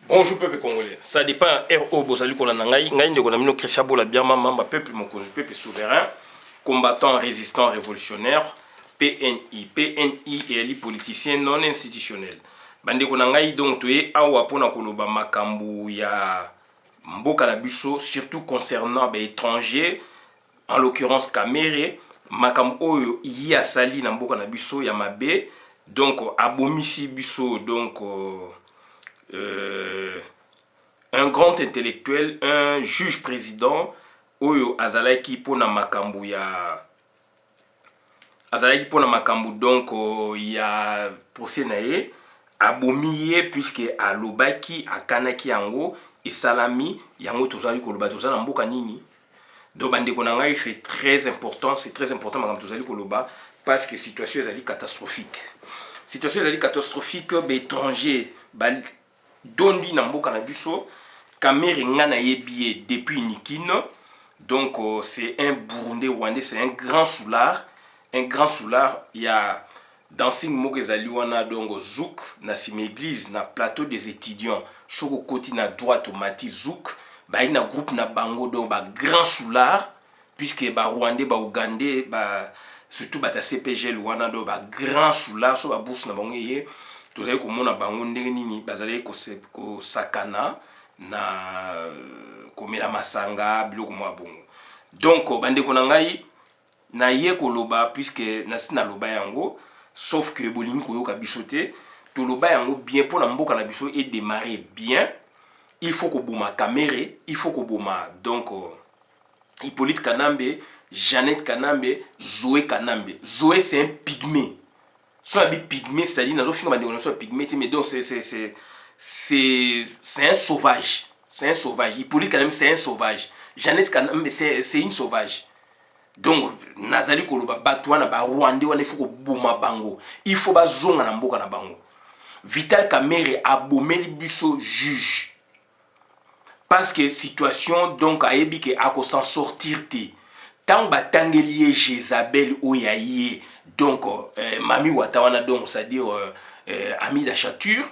Bonjour peuple congolais. Ça dépend RO Bozali Kolanangai, Ngaï de Konamino Krishabola Biama Mamba, peuple Mokonzi, peuple souverain, combattant, résistant, révolutionnaire, PNI. PNI et les politiciens non institutionnels. Bande Konangai donc tu es awa pona koloba makambu ya mboka na biso, surtout concernant les étrangers, en l'occurrence Kamere, makambu oyo ya sali na mboka na biso ya mabe, donc abomisi biso donc un grand intellectuel, un juge président, oyo azalaki pona makambu ya azalaki pona makambu donc ya procès nae abomiye puisque alobaki akanaki yango et salami yango tozali koloba tozali na mboka nini. Donc bandeko na ngai c'est très important makambu tozali koloba parce que situation ezali catastrophique. Situation ezali catastrophique ba étranger ba dondi na mboka na biso Kamere ngana yebie depuis Nikino. Donc c'est un Burundais rwandais, c'est un grand soulard. Un grand soulard, il y a dancing mokezali wana donc zouk na sim église na plateau des étudiants choko koti na droite mati zouk ba ina groupe na bango donc ba grand soulard puisque ba rwandais ba ougandais ba surtout ba ta CPG wana donc ba grand soulard so ba bourse na bango yé tozali komona bango ndenge nini bazali ko sakana na komela masanga biloko mwa bongo. Donc bandeko na ngai na ye koloba puisque nasi na loba yango sauf que bolingi koyoka biso te to loba yango bien pour na mboka na biso et démarrer bien, il faut ko boma Kamere, il faut ko boma donc Hippolyte Kanambe, Jeannette Kanambe, Zoé Kanambe. Zoé c'est un pygmée. Soit un pygmée, c'est-à-dire nazo finga bandeko na so pygmée mais donc c'est un sauvage. C'est un sauvage. Hippolyte Kanambe c'est un sauvage. Jeannette Kanambe c'est une sauvage. Donc nazali koloba batwana ba Rwandais wana il faut ko boma bango. Il faut ba zonga na mboka na bango. Vital Kamere a bomeli biso juge. Parce que situation donc a yebi ke ako s'en sortir te. Tant batangeli Jézabel oyaye donc Mami Watawana donc c'est-à-dire Amida Chature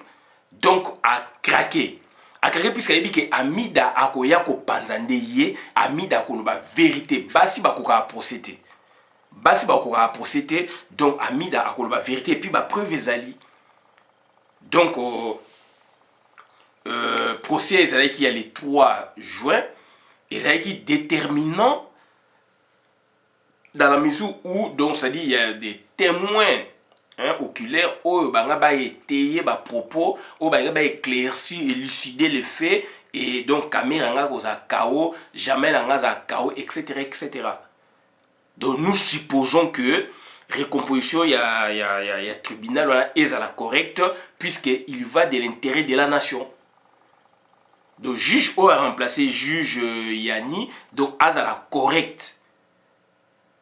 donc a craqué. A craqué puisque yebi ke Amida akoya ko panzande ye, Amida koloba vérité basi bakoka procéder. Basi bakoka procéder donc Amida akoloba vérité et puis ba preuve ezali. Donc procès ezali qui a le 3 juin ezali qui déterminant dans la mesure où donc ça dit il y a des témoins oculaires où banga ba étayer ba propos où banga ba éclaircir élucider les faits et donc Kamere nga koza KO jamais nga za KO etc. Donc nous supposons que récomposition il y a tribunal voilà est à la correcte puisque il va de l'intérêt de la nation. Donc juge a remplacé juge Yani donc à la correcte.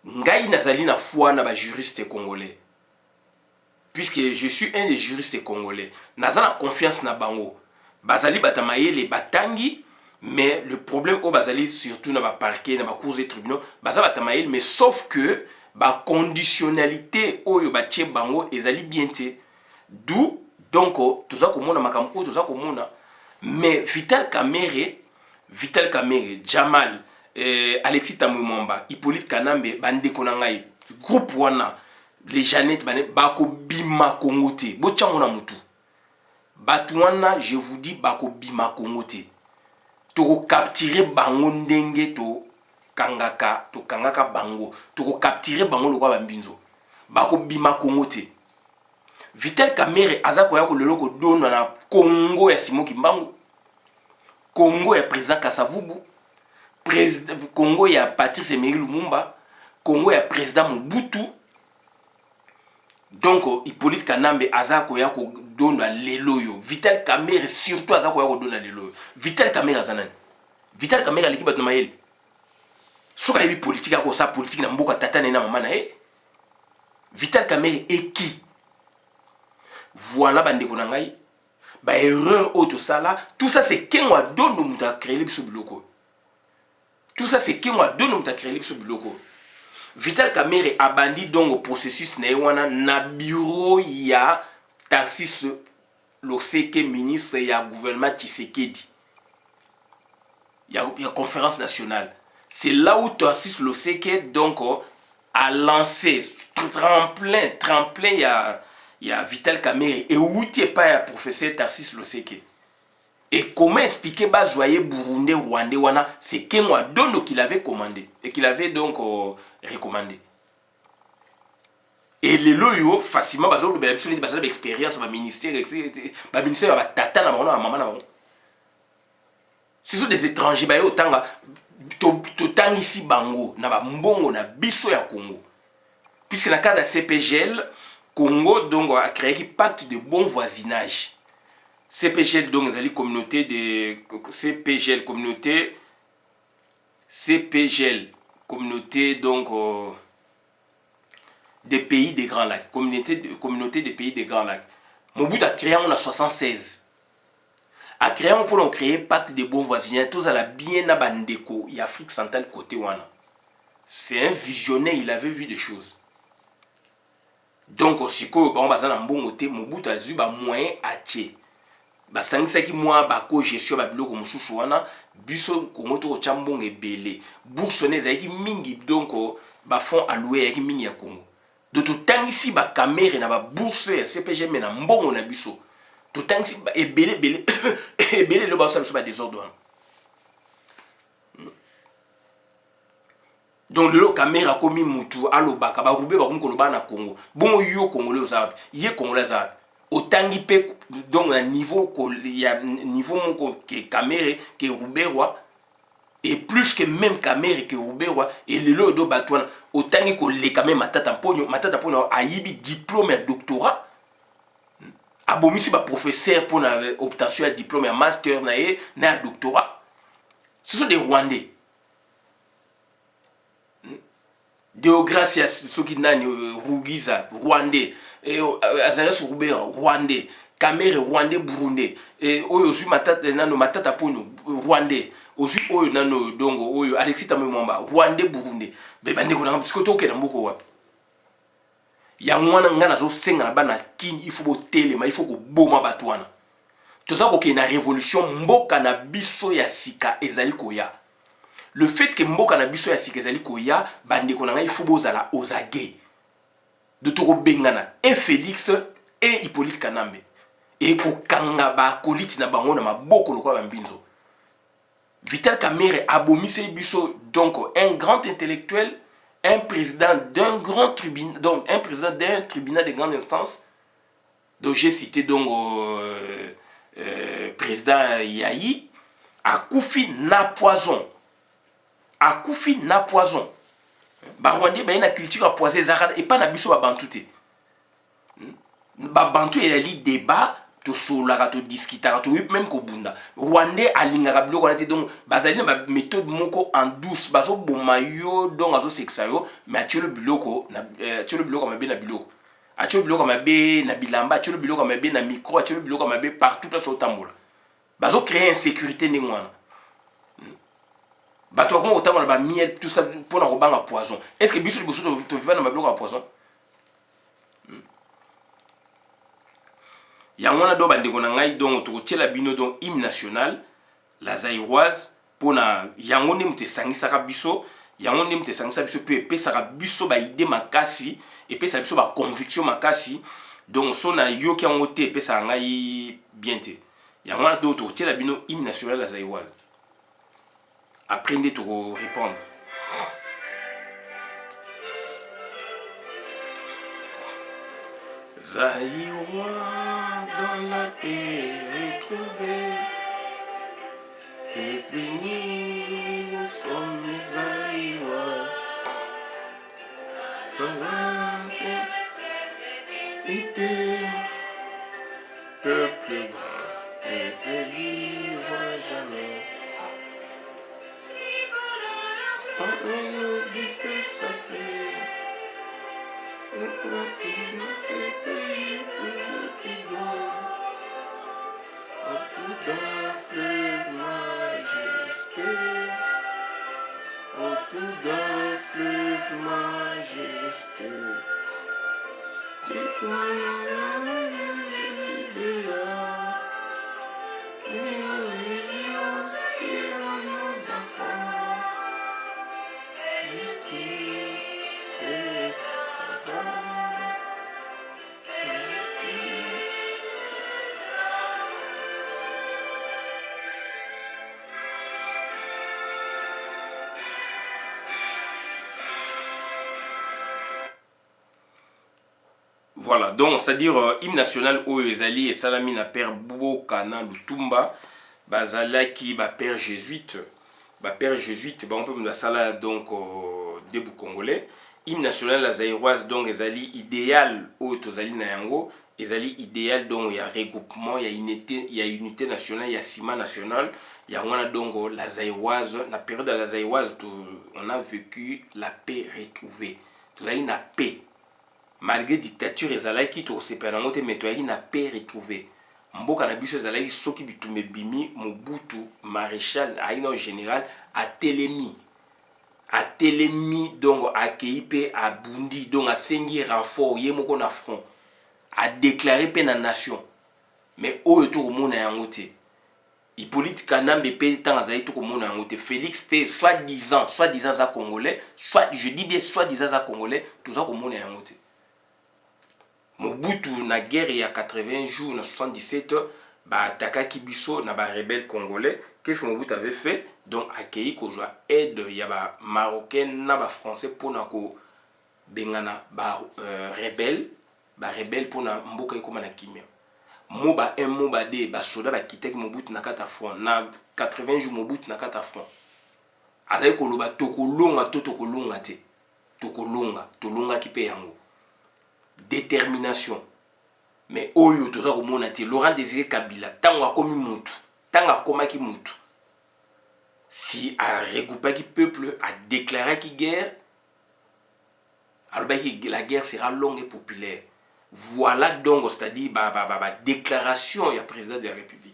Ngai nazali na foi na ba juriste congolais. Puisque je suis un des juristes congolais. Nazala confiance na bango. Bazali batamaye les batangi mais le problème au bazali surtout na ba parquet na ba cours et tribunaux bazali batamaye mais sauf que ba conditionnalité oyo ba tie bango ezali bien te. D'où donc toza komona makambo toza komona mais Vital Kamere, Jamal, Alexis Tamouimamba, Hippolyte Kanambe, Bande Konangai, groupe wana, les Jeannette, Bako Bima Kongote, Bochamona Moutou. Batouana, je vous dis, Bako Bima Kongote. Toko capturer bango ndenge to kangaka bango. Toko capturer bango le roi Bambinzo. Bako Bima Kongote. Vital Kamere azako yako lelo ko dono na Congo ya Simon Kimbangu. Congo ya président Kasavubu. Congo ya Patrice Emery Lumumba. Congo ya président Mobutu. Donc Hippolyte Kanambe azako yako dono na lelo yo. Vital Kamere surtout azako yako dono na lelo yo. Vital Kamere azanani. Vital Kamere aliki bato na mayele. Soka yebi politique yako sa politique na mboka tatane na mama na ye. Vital Kamere est qui? Voilà bandeko na ngai ba erreur auto sala tout ça c'est kenwa dondo muta créer biso biloko. Tout ça c'est kenwa dondo muta créer biso biloko. Vital Kamere abandi donc processus na wana na bureau ya Tarsis Loseke ministre ya gouvernement Tshisekedi. Il y a conférence nationale. C'est là où Tarcisse Loseke donc a lancé tremplin il y a Vital Kamerhe et où tu pas professeur Tarcisse Loseke. Et comment expliquer bas joyeux burundais rwandais wana, c'est Kenwa Dondo qui l'avait commandé et qui l'avait donc recommandé. Et les loyaux facilement bazo le bel bazo d'expérience ba ministère ba ministère ba tata na maman na maman. Ce sont des étrangers ba yo tanga to tangisi bango na ba mbongo na biso ya Congo. Puisque dans le cadre de CPGL, Congo donc a créé un pacte de bon voisinage. CPGL donc c'est la communauté de CPGL communauté donc des pays des Grands Lacs, communauté des pays des Grands Lacs. Mon but a créé en 76. A créé pour créer pacte de bon voisinage, tous à la bien na bandeko, et Afrique centrale côté wana. C'est un visionnaire, il avait vu des choses. Donc aussi que bon bazana mbongo te Mobutu azu ba moyen atie. Ba sangisaki moi ba ko gestion ba biloko mususu wana biso Congo to chambongo ebele. Bourse ne zaki mingi donc ba fond alloué yaki mingi ya Congo. De tout temps ici ba Kamerhe na ba bourse ya CPG mais na mbongo na biso. Tout temps ici ebele ebele le ba ça biso ba désordre. Donc le Kamerhe a commis mutu alobaka ba rubé ba koloba na Congo. Bongo yo congolais ozap, yé congolais ozap. Autangi pe donc à niveau il y a niveau moko que Kamerhe que ruberwa et plus que même Kamerhe que ruberwa et le lo do batwana autangi ko le quand même matata ponyo ayibi diplôme et doctorat. Abomisi ba professeur pour na obtention de diplôme et master na doctorat. Ce sont des Rwandais. Deogracias soki nani Rugiza Rwandais et Azanas Rubera Rwandais Kamerhe Rwandais Burundais et oyo ju matata nano matata pono Rwandais oju oyo nano dongo oyo Alexis Tamemwamba Rwandais Burundais be bande ko na psikoto ke na mboko wapi ya mwana ngana zo senga na bana kin il faut botelema il faut ko boma batwana toza ko ke na révolution mboka na biso ya sika ezali koya. Le fait que mboka na biso ya sikezali koya bandeko na ngai faut bozala ozage de toko bengana et Félix et Hippolyte Kanambe et ko kanga ba koliti na bango na maboko lokwa bambinzo. Vital Kamerhe abomise biso donc un grand intellectuel, un président d'un grand tribunal donc un président d'un tribunal de grande instance dont j'ai cité donc président Yayi akufi na poison. Akufi na poison. Ba Rwandais ba na culture à poison et pas na biso ba bantu te. Ba bantu et li débat to solaka to discutaka to même ko bunda. Rwandais alingaka biloko na te donc bazali na méthode moko en douce bazo boma yo donc azo sexa yo mais atiolo biloko na atiolo biloko mabe na biloko. Atiolo biloko mabe na bilamba, atiolo biloko mabe na micro, atiolo biloko mabe partout place au tambola. Bazo créer insécurité ndengwana. Bato comme autant na ba miel tout ça pour na robanga poison. Est-ce que biso liboso to vivre na ba biloko ya poison? Yangona do bandeko na ngai donc to tiela bino donc hymne national la zaïroise pona yango ne mute sangisaka biso yango ne mute sangisa biso pe pesaka biso ba idée makasi et pesa biso ba conviction makasi donc sona yoki yango te pesa ngai bien te yangona do to tiela bino hymne national la zaïroise. Apprenez à répondre. Zaïrois dans la paix retrouvée, peuple uni, nous sommes les Zaïrois. Peuple grand, peuple libre jamais. Nous du feu sacré, notre pays toujours plus beau, autour d'un fleuve majesté, autour d'un fleuve majesté. Tu vois l'idéal. Voilà, donc c'est-à-dire hymne national oyo ezali esalami na père Boka na Lutumba bazalaki ba père jésuite on peut me sala donc debout congolais. Hymne national la zaïroise donc ezali idéal oyo tozali na yango ezali idéal donc il y a regroupement, il y a unité nationale, il y a ciment national, il y a donc la zaïroise, la période de la zaïroise on a vécu la paix retrouvée. Tozali na paix. Malgré dictature ezalaki tosepela nango te mais toyaki na paix retrouvée. Mboka na biso ezalaki soki bitumba ebimi Mobutu maréchal ayina général atelemi donc akei pe abundi donc asengi renfort ye moko na front a déclaré pe na nation mais oyo tokomona yango te. Hippolyte Kanambe pe tant azali tokomona yango te. Félix pe soi-disant za congolais, soit je dis bien soi-disant za congolais, toza komona yango te. Mobutu na guerre il y a 80 jours, na 77 ba attaquaki biso na ba rebelle congolais. Qu'est-ce que Mobutu avait fait? Donc accueilli ko joa aide il y a ba marocain na ba français pour na ko bengana ba rebelle pour na mboka ekoma na kimia. Moba 1 moba 2 ba soda ba kitaki Mobutu na kata front na 80 jours Mobutu na kata front. Azali ko loba tokolonga to tokolonga te. Tolonga ki pe yango. Détermination. Mais oyo toza komona te Laurent Désiré Kabila tango akomi mutu, tango akomaki mutu. Si a regroupaki peuple, a déclaré guerre, alors la guerre sera longue et populaire. Voilà donc c'est-à-dire déclaration il y a président de la République.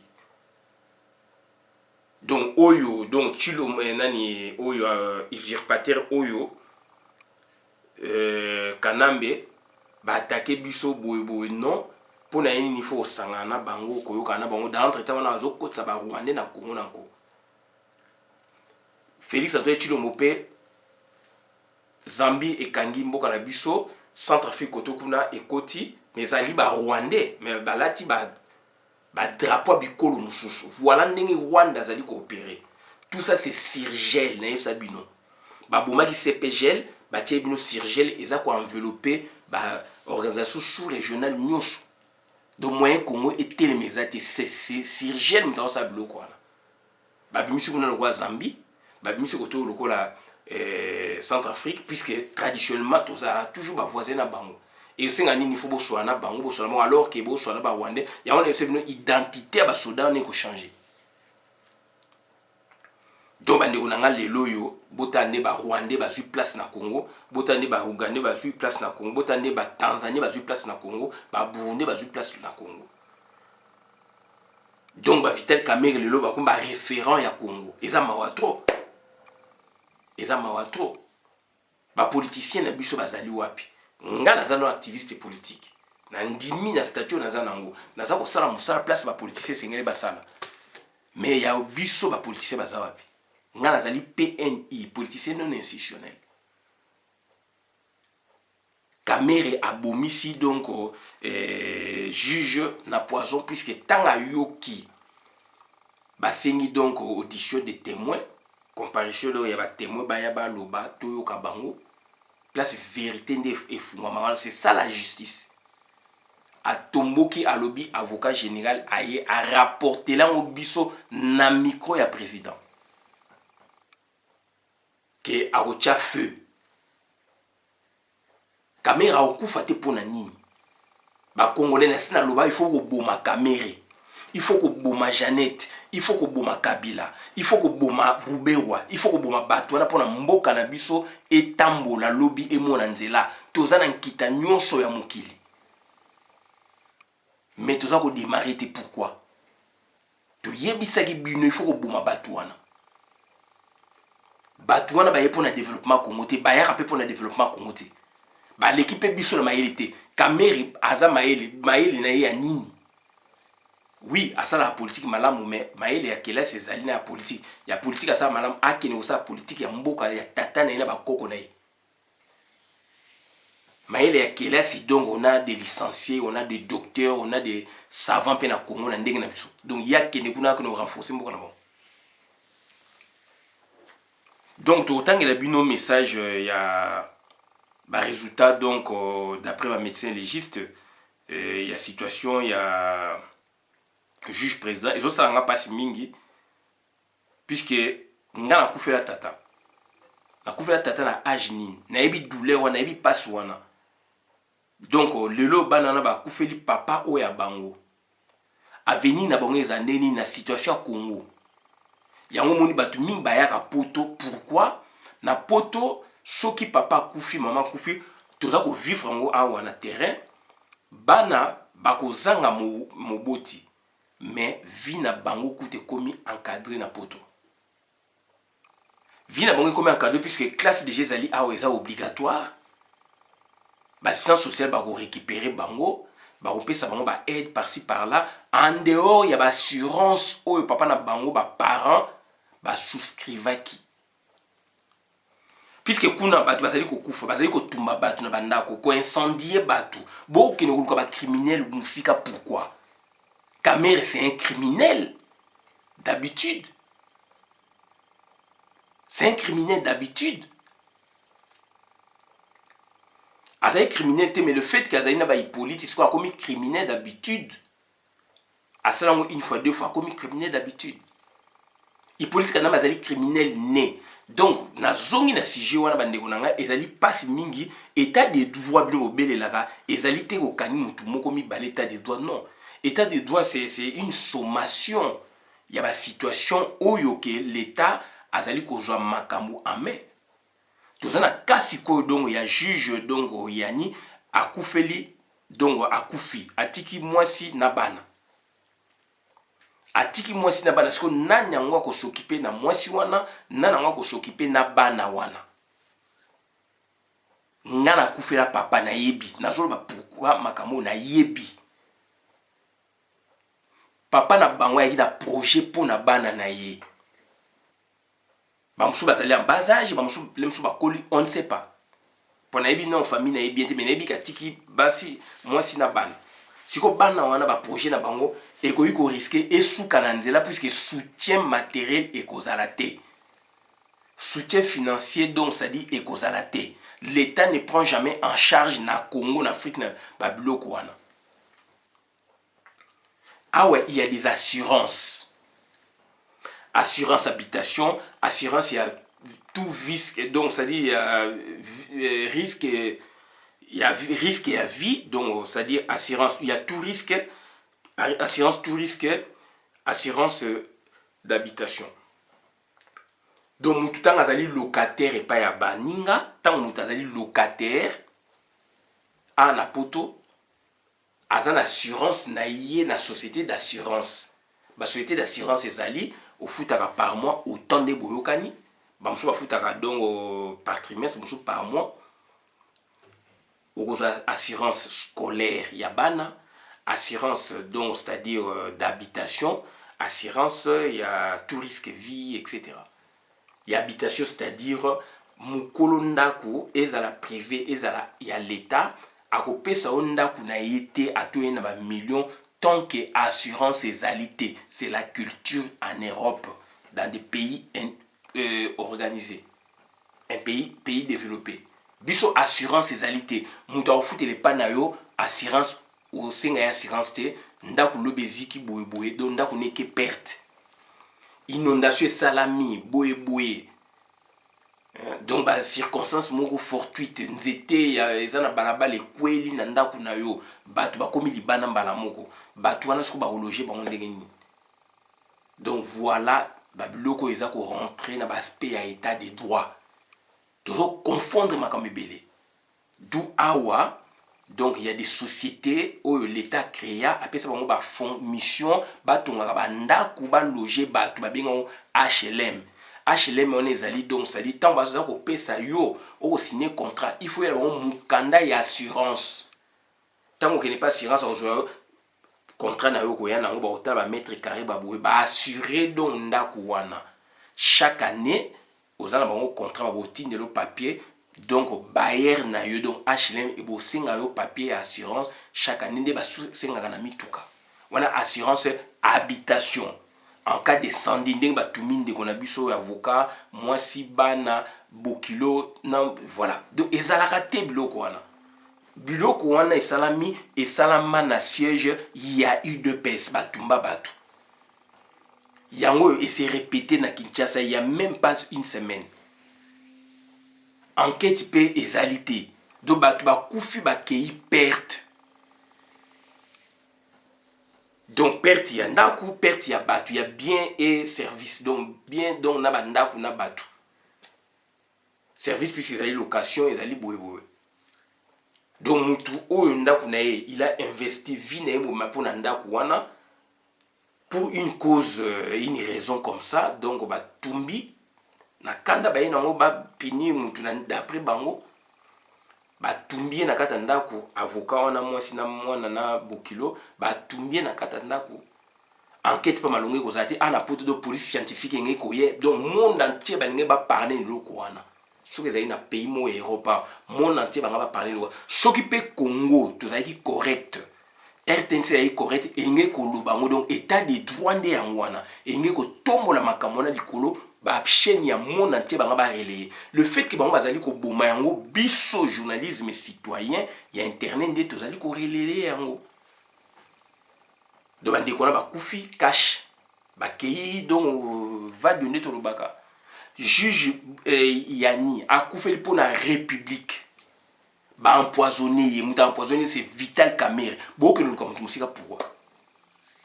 Donc oyo donc Chilo nani oyo usurpateur oyo Kanambe ba attaquer biso boye non pour na il faut sangana bango koyoka na bango dans l'entretien wana azokotsa ba Rwandais na Congo nanko. Félix Antoine Tshilombo pe Zambie et Kangi mboka na biso Centrafrique kotokuna ekoti mais ali ba Rwandais mais balati ba drapeau bikolo mususu. Voilà ndenge Rwanda zali coopérer. Tout ça c'est Sirgel na yesa bino. Ba bomaki CPGL ba tie bino Sirgel eza ko envelopper ba organisation sous-régionale nyonso. Donc moyen Congo était les mesati c'est Sirgel mutawa sa biloko wana. Ba bimisi kuna lokwa Zambie, ba bimisi koto lokola Centrafrique puisque traditionnellement tout ça a toujours ba voisin na bango. Et c'est ngani il faut boswana bango boswana alors que boswana ba Rwandais, ya on c'est une identité ba soda ne ko changer. Donc bandeko nanga lelo yo botande ba Rwandais ba zu place na Congo, botande ba Ougandais ba zu place na Congo, botande ba Tanzanie ba zu place na Congo, ba Burundi ba zu place na Congo. Donc ba Vital Kamerhe lelo ba ko ba référent ya Congo. Eza mawatro. Ba politicien na biso bazali wapi? Nga naza no activiste politique. Na ndimi na statut naza nango. Naza ko sala musala place ba politicien sengele basala. Mais ya biso ba politicien baza wapi? Nga nazali PNI, politicien non institutionnel. Kamerhe abomisi donc juge na poison puisque tanga yoki basengi donc audition des témoins, comparution do ya ba témoin baya ba loba to yoka bango. Place vérité nde efungwa, c'est ça la justice. A tomboki alobi avocat général aye a rapporter la biso na micro ya président. Que a ocha feu. Kamerhe okufa te pona nini. Ba Congolais na sina loba il faut ko boma Kamerhe. Il faut que boma Jeannette, il faut que boma Kabila, il faut que boma Ruberwa, il faut que boma Batouana pour na mboka na biso etambola lobby et mona nzela. Toza na nkita nyonso ya mokili. Mais toza ko démarrer te pourquoi? To yebisaki bino il faut que boma Batouana. Batouana ba yepo na développement Congo te, ba yaka pe pour na développement Congo te. Ba l'équipe biso na maele te. Kamerhe aza maele na ye ya nini? Oui, à ça la politique malamu mais maele ya kela sezali na politique. Ya politique à ça malamu akene osa politique ya mboka ya tata na ba koko na ye. Maele ya kela si donc on a des licenciés, on a des docteurs, on a des savants pe na Congo na ndenge na biso. Donc ya kene kuna ko renforcer mboka na bon. Donc autant que la bino message ya résultat donc d'après ma médecin légiste il y a situation il y a juge président et ça nga passe mingi puisque nga na kufela tata na âge nini nayebi douleur wana nayebi passe wana donc lelo bana na ba kufeli papa o ya bango avenir na bango ezandeni na situation ya Congo yango moni batu mingi bayaka poto pourquoi na poto soki papa kufi mama kufi toza ko vivre ngo awa na terrain bana bakozanga moboti mais vie na bango kute komi encadré na poto vie na bango komi encadré puisque classe de ezali awa eza obligatoire bassistance sociale bako récupérer bango bakopesa bango ba aide par-ci par-là en dehors ya ba assurance oyo papa na bango ba parents ba souscrivaki puisque kuna batu bazali kokufa bazali kotumba batu na bandako ko incendier batu bokene koluka ba criminel musika pourquoi Kamere c'est un criminel d'habitude c'est un criminel d'habitude azali criminel te mais le fait qu'azali na ba Hippolyte c'est quoi comme criminel d'habitude asalango une fois deux fois comme criminel d'habitude Hippolyte kana bazali criminel né donc na zongi na sujet wana bandeko nanga ezali passe mingi état de droit bien obelelaka ezali te kokani mutu moko mibale état de droit non état de droit c'est une sommation il y a ba situation oyo que l'état azali kozwa makambo en main tozana kasi ko donc ya juge donc yani akufeli donc akufi atiki mwasi na bana atiki mwasi na bana siko nani yango akosokipe na mwasi wana nani yango akosokipe na bana wana ngana kufela papa na yebi nazoloba pourquoi makambo na yebi papa na bango yaki na projet pour na bana na ye bamusu bazali en bas âge bamusu lemusu bakoli on ne sait pas pour na yebi non famille na yebi ente mais na yebi katiki basi mwasi na bana siko bana wana ba projet na bango ekoyi ko risquer esuka na nzela puisque soutien matériel ekozala te soutien financier donc ça dit ekozala te l'état ne prend jamais en charge na Congo na Afrique na babiloko wana ah ouais il y a des assurances assurance habitation assurance il y a tout risque donc ça dit il y a risque il y a risque et à vie, donc c'est-à-dire assurance, il y a tout risque, assurance tout risque, assurance d'habitation. Donc, tout le temps, locataire et pas ya baninga, tant que vous locataire, à na poto, azan assurance na yé na société d'assurance. La société d'assurance est allée au foutaka par mois, autant de boyokani, bamchou ba foutaka donc par trimestre, bamchou par mois. Assurance scolaire yabana, assurance donc c'est-à-dire d'habitation, assurance il y a tout risque vie etc. Il y a habitation c'est-à-dire mukolo ndaku ezala privé ezala ya l'état akopesa ondaku na yete atoye na ba millions tant que assurance ezalité c'est la culture en Europe dans des pays organisés un pays développé biso assurance ezalité mutu akofutele pana yo assurance osenga ya assurance te ndaku lobeziki boye boye donc ndaku neke perte inondation salami boye boye donc ba circonstance moko fortuite nzete ya ezana balabala ekweli na ndaku na yo batu bakomi libana mbala moko batu wana siko ba loger bango ndenge nini donc voilà babiloko eza ko rentrer na ba aspect ya état de droit toujours confondre makambo ebele d'où awa donc il y a des sociétés où l'état créa après ça bango ba fond mission batongaka bandaku ba loger batu babenga HLM HLM on ezali donc ça dit tant baza ko pesa yo au signer contrat il faut y avoir mukanda ya assurance tant que n'est pas assurance au contrat na yo ko yana ngo ba otala mètre carré ba boye ba assurer donc ndaku wana chaque année aux ans bango contrat ba botine le papier donc bailleur na yo donc HLM et bo singa yo papier assurance chaque année de ba singa na mituka wana assurance habitation en cas de incendie ndenge batumi ndeko na biso avocat mwasi bana bokilo non voilà donc ezalaka te biloko wana biloko wana esalama na siège ya UDPS batumba bato yango et s'est répété na Kinshasa il y a même pas une semaine enquête pe ezalité donc bato bakufi bakei perte donc perte ya ndaku perte ya bato ya bien et service donc bien donc na bandaku na bato service puisque ezali location ezali boye donc mutu oyo ndaku na ye il a investi vie na ye boma mpona ndaku wana pour une cause une raison comme ça donc batumbi na kanda baye nango bapini mutu na d'après bango batumbi na kata ndaku avocat wana mwasi na mwana na bokilo batumbi na kata ndaku enquête pa malonge kozala te ana poto de police scientifique ngé koye donc monde entier balinge ba parler loko wana soki ezali na pays mo Europa monde entier banga ba parler loko soki pe Congo tozali correct RTNC est correct et ngé koloba ngo donc état de droit nde yango wana et ngé ko tombola makambo na likolo ba chaîne ya monde entier banga ba relayer le fait que bango bazali ko boma yango biso journalisme citoyen ya internet nde tozali ko relayer yango donc bande kona ba kufi cash ba kei donc va donner to lobaka juge Yani a kufeli pour la république ba empoisonné muta empoisonné c'est Vital Kamerhe beaucoup nous comme musika pourquoi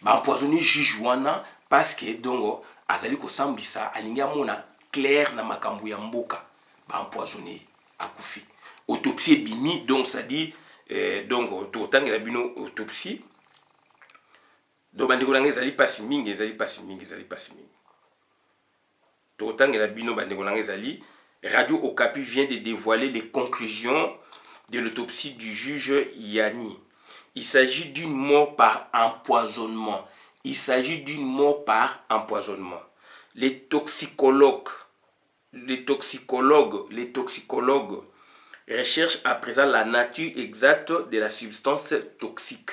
ba empoisonné juge wana parce que donc azali ko sambisa alingi amona clair na makambo ya mboka ba empoisonné akufi autopsie bimi donc ça dit donc to tangela bino autopsie donc bandeko nanga ezali pasi mingi to tangela bino bandeko nanga ezali Radio Okapi vient de dévoiler les conclusions de l'autopsie du juge Yani. Il s'agit d'une mort par empoisonnement. Les toxicologues recherchent à présent la nature exacte de la substance toxique.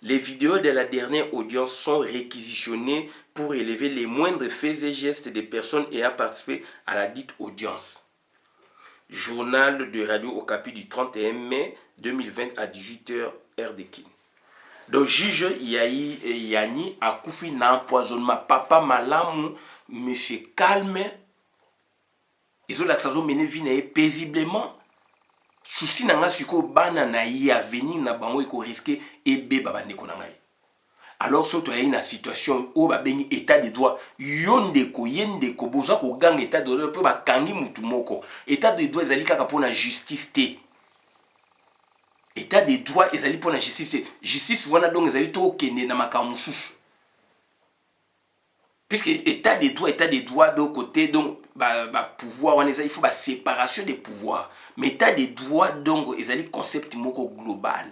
Les vidéos de la dernière audience sont réquisitionnées pour élever les moindres faits et gestes des personnes ayant participé à la dite audience. Journal de Radio Okapi du 31 mai 2020 à 18h heure de Kin. Donc juge Yani a koufi na empoisonnement papa malamu monsieur calme ils ont l'accès mener vie paisiblement souci nanga siko bana na yi avenir na bango iko risquer ebe baba ndeko na ngai alors surtout il y a une situation où ba bengi état de droit yondeko yendeko boza ko gang état de droit pe ba kangi mutu moko état de droit ezali kaka pona justice te état de droit ezali pona justice te justice wana donc ezali to kende na makambo susu puisque état de droit de côté donc pouvoir wana il faut ba séparation des pouvoirs mais état de droit donc ezali concept moko global.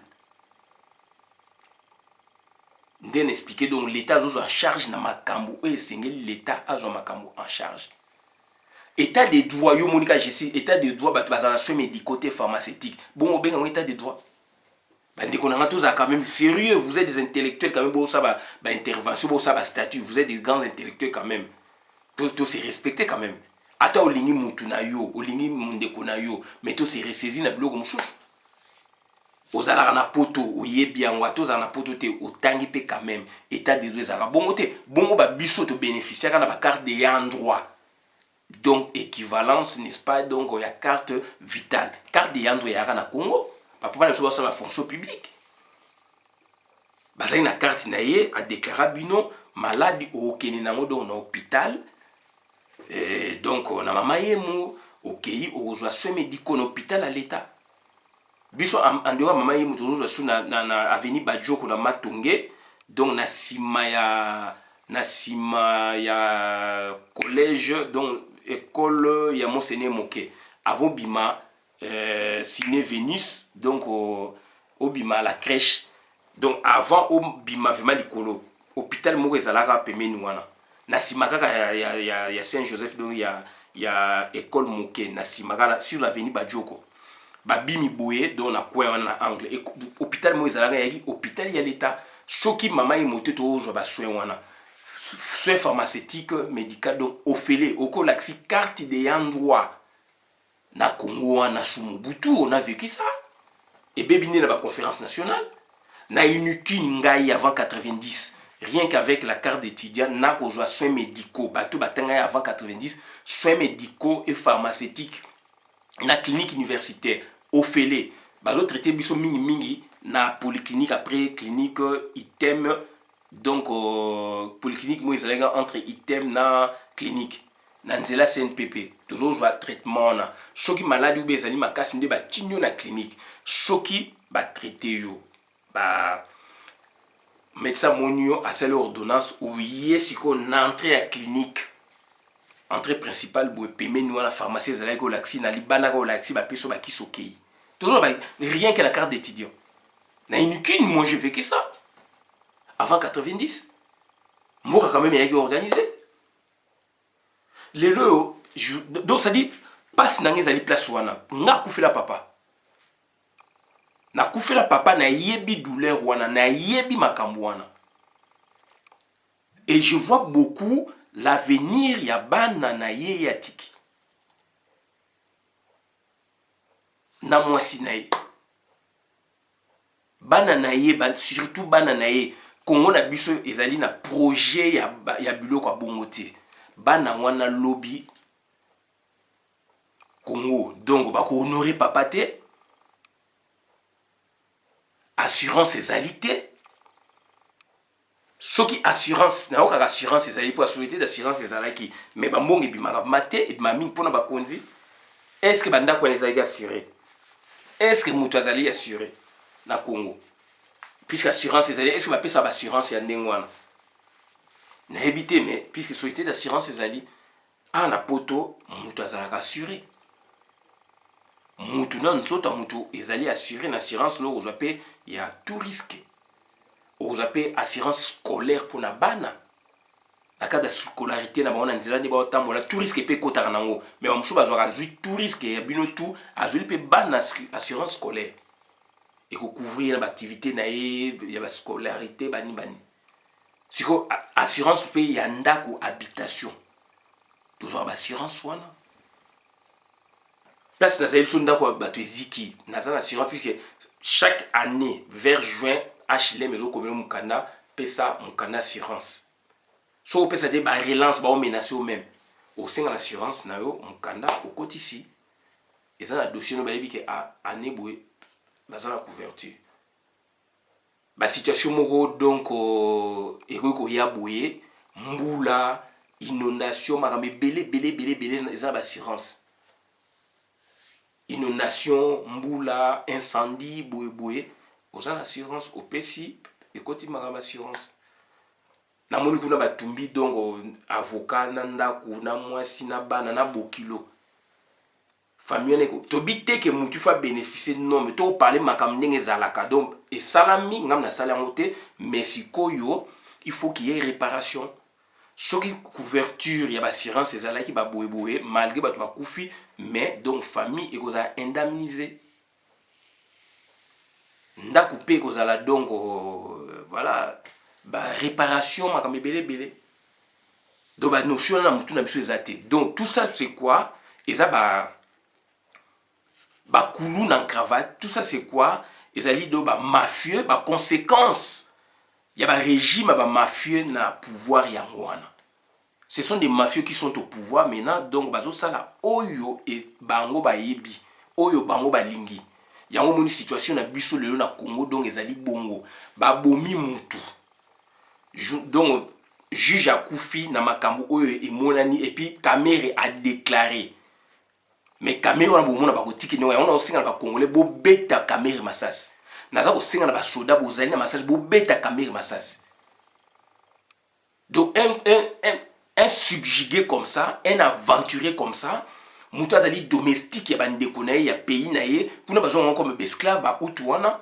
Ndene expliquer donc l'état a en charge na makambo et sengeli l'état a makambo en charge. État de droit yo monika jesi état de droit bazana soins médicaux pharmaceutique. Bon obenga mo état de droit. Bandeko nanga tous quand même sérieux, vous êtes des intellectuels quand même bon ça ba intervention bon ça ba statut, vous êtes des grands intellectuels quand même. Tout c'est respecté quand même. Ata olingi mutu na yo, olingi ndeko na yo, mais tout c'est ressaisi na biloko mususu. Ozala na poto oyebi yango atoza na poto te otangi pe quand même état de droit bongo te bongo ba biso to bénéficier kana ba carte de endroit donc équivalence n'est-ce pas donc il y a carte vitale carte de endroit ya na Congo papa na so la fonction publique bazali na carte na ye a déclarer bino malade au keni nango donc na hôpital donc na mama yemo okei ozwa soins médicaux na hôpital à l'état biso andora mama yemo toujours sur na avenue Bajoko na Matonge donc na sima ya collège donc école ya Monseigneur Moké avant bima Ciné Vénus donc au bima la crèche donc avant au bima vraiment likolo hôpital moko ezalaka pemeni wana na sima kaka ya Saint-Joseph donc ya école Moké na sima kaka sur l'avenue Bajoko babimi boye donc na coin wana na angle et hôpital mo ezalaka yaki hôpital ya l'état soki mama yi moto to ozwa ba soin wana soins pharmaceutiques médical donc ofele okolaxi carte de endroit na Congo na Sumubutu on a vécu ça et bébé na ba conférence nationale na inuki ngai avant 90 rien qu'avec la carte d'étudiant na ko joa soins médicaux bato batanga avant 90 soins médicaux et pharmaceutiques na clinique universitaire ofele bazo traiter biso mingi mingi na polyclinique après clinique item donc polyclinique moi ezalaka entre item na clinique na nzela CNPP toujours joa traitement na soki malade ou bezali makasi nde batinyo na clinique soki ba traiter yo ba médecin monio a celle ordonnance ou yesiko na entrée à clinique entrée principale boue paiement nous à la pharmacie ezalaka ko laxi na libana ko laxi ba peso ba kisokei toujours ba rien que la carte d'étudiant na inukine moi j'ai vécu ça avant 90 moi quand même il y a organisé les lots donc ça dit passe na ngezali place wana nga kufela papa na kufela papa na yebi douleur wana na yebi makambo wana et je vois beaucoup l'avenir ya bana na ye ya tiki na mwasi na ye bana na ye surtout bana na ye Congo na biso ezali na projet ya biloko ya bongo te bana wana lobby Congo donc bako honorer papa te assurance ezali te soki assurance na oka assurance ezali pour société d'assurance ezalaki mais bambongo ebimaka mate ebima mingi mpona bakonzi est ce que bandako wana ezalaki assuré est ce que moto azali assuré na Congo puisque assurance ezali est ce que bapesa baassurance ya ndenge wana nayebi te mais puisque société d'assurance ezali na poto moto azalaka assuré mutu na nzoto mutu ezali assuré na assurance no ozwa pe ya tout risque ozwa pe assurance scolaire pour na bana na cas de scolarité na bana nzela ni ba otambola tout risque pe kotaka nango mais ba musu bazwa azui tout risque ya bino tout azui pe bana assurance scolaire et ko couvrir na activité na ya ba scolarité bani siko assurance pe ya ndako habitation toujours ba assurance wana place nazali biso ndako bato eziki naza na assurance puisque chaque année vers juin HLM ezokomela mokanda pesa mokanda assurance so opesa te barelance baomenase yo même osenga na assurance na yo mokanda okotisi eza na dossier no bayebi ke année boye baza na couverture basituation moko donc ekoki koya boye mbula inondation makambo ebele eza na baassurance inondation mbula incendie boye oza na assurance opesi ekoti makambo assurance namoni kuna batumbi donc avocat na ndako na mwasi na bana na bokilo famille neko tobi te ke mutu fa bénéficier non mais to parler makambo ndenge ezalaka donc esalami ngam na sala yango te mais sikoyo il faut qu'il y ait réparation soki couverture ya bassurance ezalaki baboyeboye malgré bato bakufi mais donc famille ekozala indemnisé ndako mpe ekozala donc voilà réparation makambo ebele donc banotion na mutu na biso eza te donc tout ça c'est quoi eza bakulu na cravate tout ça c'est quoi ezali do mafieux conséquences ya régime mafieux na pouvoir yango wana ce sont des mafieux qui sont au pouvoir maintenant donc bazosala oyo e bango bayebi oyo bango balingi yango moni situation na biso lelo na Congo donc ezali bongo babomi mutu donc juge akufi na makambo oyo emonani et puis Camere a déclaré mais Camere wana bomona bakotiki ne on a osinga na bakongolais bo beta Camere masasi naza kosinga na basoda bozali na masasi bo beta Camere masasi donc un subjugué comme ça un aventurier comme ça mutu azali domestique ya bandeko na ye ya pays na ye kuna bazonga comme esclave ba utu wana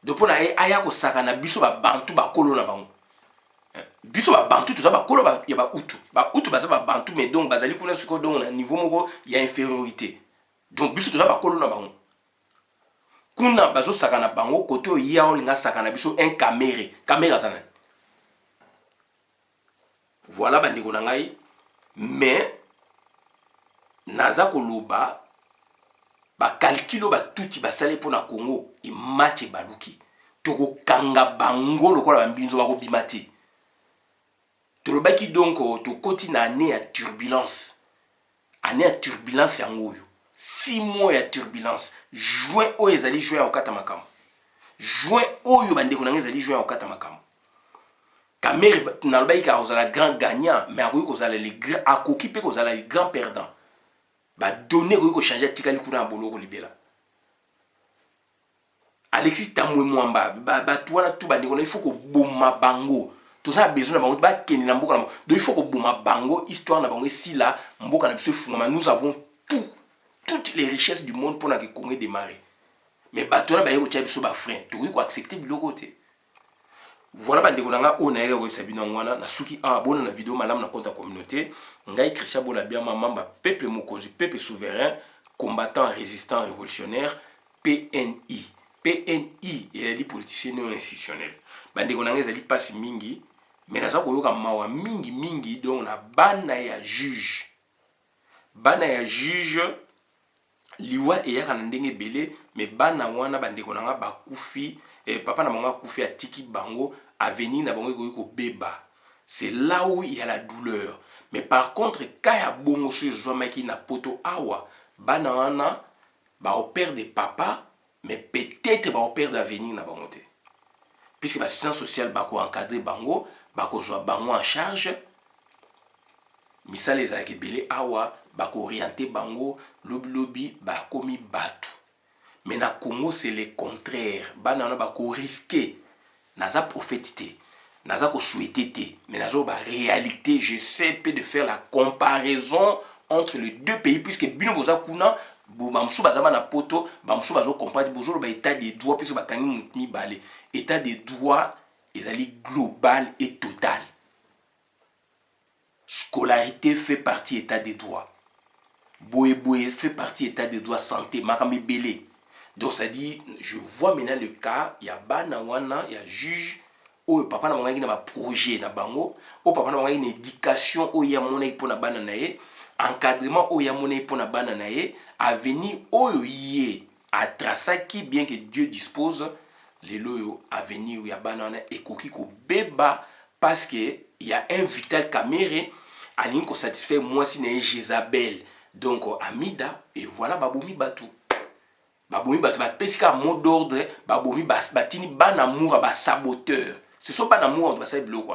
donc pona aya kosaka na biso ba bantu bakolo na bango biso ba bantu toza bakolo ya ba utu baza ba bantu mais donc bazali kuna siko donc na niveau moko ya infériorité donc biso toza bakolo na bango kuna bazo saka na bango kote oya olinga saka na biso un camere azana Voilà bandeko na ngai. Mais naza koloba ba calculo ba tuti ba sale pour na Congo et match baluki. Toko kanga bango lokola bambinzo bako bimati. Tolobaki donc to koti na année à turbulence. Année à turbulence yango yo. 6 mois ya turbulence. Juin o ezali juin au kata makam. Juin oyo bandeko na ngai ezali juin au kata makam. Kamere nalobaki ka ozala grand gagnant mais akoki kozala le grand akoki pe kozala le grand perdant. Ba donner ko changer tikali kuna boloko libela. Alexis Tamwe Mwamba ba tuana tu bandeko na il faut ko boma bango. Tout ça a besoin de bango ba keni na mboka na. Donc il faut ko boma bango histoire na bango si là mboka na biso fungama nous avons toutes les richesses du monde pour na que Congo démarrer. Mais ba tuana ba yeko tia biso ba frein. Tu ko accepter biloko te. Voilà bandeko na nga ona yeko sabino ngwana na suki abona na vidéo malamu na compte communauté. Ngai Christian Bolabia mamba peuple mokonzi peuple souverain combattant résistant révolutionnaire PNI. PNI et les politiciens non institutionnels. Bandeko na nga ezali pasi mingi mais naza koyoka mawa mingi donc na bana ya juge. Bana ya juge liwa eyaka na ndenge belé mais bana wana bandeko na nga bakufi papa na bango akufi atiki bango avenir na bango ko beba. C'est là où il y a la douleur. Mais par contre, quand il y a bon monsieur Zomaki na poto awa, banana, bah au père de papa, mais peut-être bah au père d'avenir na bangote. Puisque l'assistance sociale bah ko encadrer bango, bah ko joie bango en charge. Misal les akebele awa, bah ko orienter bango, lobby bah komi batu. Mais na Congo c'est le contraire. Banana bah ko risquer, naza prophétité. Naza ko souhaité mais naza ba réalité j'essaie peu de faire la comparaison entre les deux pays puisque bino boza kuna bamsou bazama na poto bamsou bazo comprendre bozo ba état des droits puisque ba kangi mi balé état des droits ezali global et total. Scolarité fait partie état des droits. Boé fait partie état des droits santé makami belé. Donc ça dit je vois maintenant le cas il y a bana wana il y a juge o papa na bango na ba projet na bango o papa na bango na éducation o ya mona pour na bana na ye encadrement o ya mona pour na bana na ye avenir o yé a trasaki bien que Dieu dispose les loyo avenir ya bana na ekoki ko beba parce que il y a un vital caméré alingi ko satisfaire moi si na Jézabel donc Amida et voilà babomi batu babomi batu ba pesika mot d'ordre babomi batini bana amour ba saboteur. Ce sont pas d'amour, on va s'y bloquer.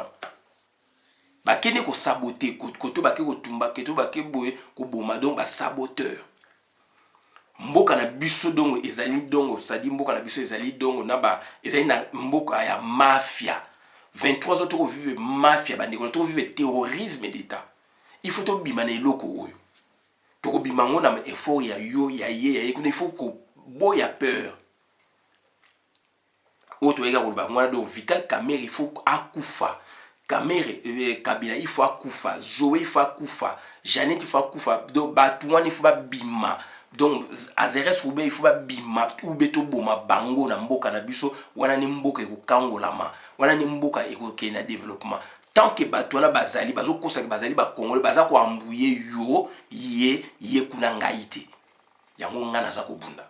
Bah, qui n'est qu'au saboter, qu'au baké, qu'au tumba, qu'au baké, qu'au bomadon, bah, saboteur. Mboka na biso dongo, ezali dongo, ça dit mboka na biso ezali dongo, naba, ezali na mboka ya mafia. 23 autres vivent mafia, bah, on vivent terrorisme d'État. Il faut tout bimane loko oyo. Toko bimango na effort ya yo, ya ye, il faut que bo ya peur. Autre ega kolba ngwana do Vital Kamerhe il faut akufa. Kamerhe Kabila il faut akufa. Zoé il faut akufa. Janet il faut akufa. Donc Batouane il faut ba bima. Donc Azeres Oube il faut ba bima. Oube to boma bango na mboka na biso wana ni mboka eko kangolama. Wana ni mboka eko ke na développement. Tant que Batouana bazali bazo kosa bazali ba Congolais baza ko ambuye yo ye kuna ngaite. Yango ngana za ko bunda.